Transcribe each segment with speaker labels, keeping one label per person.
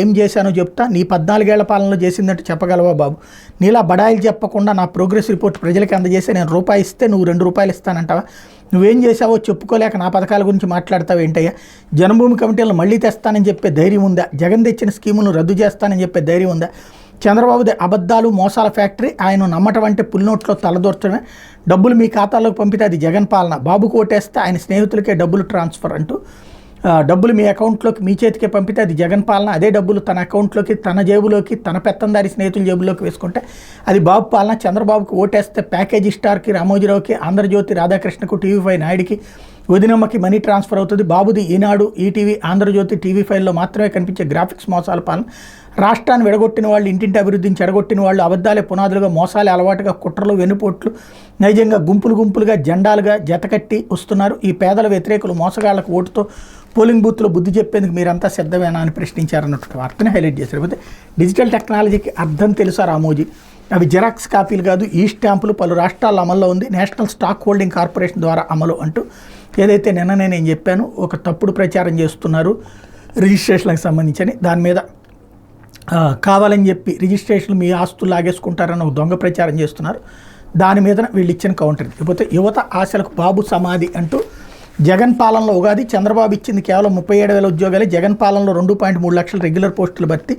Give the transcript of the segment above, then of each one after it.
Speaker 1: ఏం చేశానో చెప్తా, నీ 14 ఏళ్ల పాలనలో చేసిందంటే చెప్పగలవా బాబు? నీలా బడాయిలు చెప్పకుండా నా ప్రోగ్రెస్ రిపోర్ట్ ప్రజలకి అందజేస్తే నేను రూపాయి ఇస్తే నువ్వు 2 రూపాయలు ఇస్తానంటావా? నువ్వేం చేసావో చెప్పుకోలేక నా పథకాల గురించి మాట్లాడతావు ఏంటయ్యా? జన్మభూమి కమిటీలను మళ్ళీ తెస్తానని చెప్పే ధైర్యం ఉందా? జగన్ తెచ్చిన స్కీములను రద్దు చేస్తానని చెప్పే ధైర్యం ఉందా? చంద్రబాబుది అబద్ధాలు మోసాల ఫ్యాక్టరీ, ఆయన నమ్మటం అంటే పులినోట్లో తలదూర్చడమే. డబ్బులు మీ ఖాతాలోకి పంపితే అది జగన్ పాలన, బాబుకు ఓటేస్తే ఆయన స్నేహితులకే డబ్బులు ట్రాన్స్ఫర్ అంటూ డబ్బులు మీ అకౌంట్లోకి మీ చేతికే పంపితే అది జగన్ పాలన, అదే డబ్బులు తన అకౌంట్లోకి తన జేబులోకి తన పెత్తందారి స్నేహితుల జేబులోకి వేసుకుంటే అది బాబు పాలన. చంద్రబాబుకు ఓటేస్తే ప్యాకేజీ స్టార్కి, రామోజీరావుకి, ఆంధ్రజ్యోతి రాధాకృష్ణకు, టీవీ5 నాయుడికి, వదినమ్మకి మనీ ట్రాన్స్ఫర్ అవుతుంది. బాబుది ఈనాడు, ఈటీవీ, ఆంధ్రజ్యోతి, టీవీ5లో మాత్రమే కనిపించే గ్రాఫిక్స్ మోసాల పాలన. రాష్ట్రాన్ని విడగొట్టిన వాళ్ళు, ఇంటింటి అభివృద్ధిని చెడగొట్టిన వాళ్ళు, అబద్ధాలే పునాదులుగా, మోసాలే అలవాటుగా, కుట్రలు, వెన్నుపోట్లు, నైజంగా గుంపులుగా జెండాలుగా జతకట్టి వస్తున్నారు. ఈ పేదల వ్యతిరేకులు మోసగాళ్లకు ఓటుతో పోలింగ్ బూత్లో బుద్ధి చెప్పేందుకు మీరంతా సిద్ధమేనా అని ప్రశ్నించారన్నట్టు వార్తని హైలైట్ చేశారు. అయితే డిజిటల్ టెక్నాలజీకి అర్థం తెలుసా రామోజీ? అవి జిరాక్స్ కాపీలు కాదు, ఈ స్టాంపులు పలు రాష్ట్రాల్లో అమల్లో ఉంది, నేషనల్ స్టాక్ హోల్డింగ్ కార్పొరేషన్ ద్వారా అమలు అంటూ ఏదైతే నిన్ననే నేను చెప్పాను, ఒక తప్పుడు ప్రచారం చేస్తున్నారు రిజిస్ట్రేషన్లకు సంబంధించి. దాని మీద కావాలని చెప్పి రిజిస్ట్రేషన్లు మీ ఆస్తులు లాగేసుకుంటారని ఒక దొంగ ప్రచారం చేస్తున్నారు. దాని మీద వీళ్ళు ఇచ్చిన కౌంటర్. ఇకపోతే యువత ఆశలకు బాబు సమాధి అంటూ జగన్ పాలనలో ఉగాది, చంద్రబాబు ఇచ్చింది కేవలం 37,000 ఉద్యోగాలే, జగన్ పాలనలో 2.3 లక్షల రెగ్యులర్ పోస్టులు భర్తీ,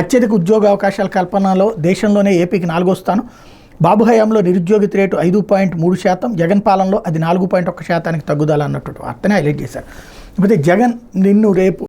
Speaker 1: అత్యధిక ఉద్యోగ అవకాశాల కల్పనలో దేశంలోనే ఏపీకి 4వ స్థానం, బాబు హయాంలో నిరుద్యోగిత రేటు 5.3%, జగన్ పాలనలో అది 4.1% తగ్గుదల అన్నట్టు వార్తనే హైలైట్ చేశారు. ఇకపోతే జగన్ నిన్ను రేపు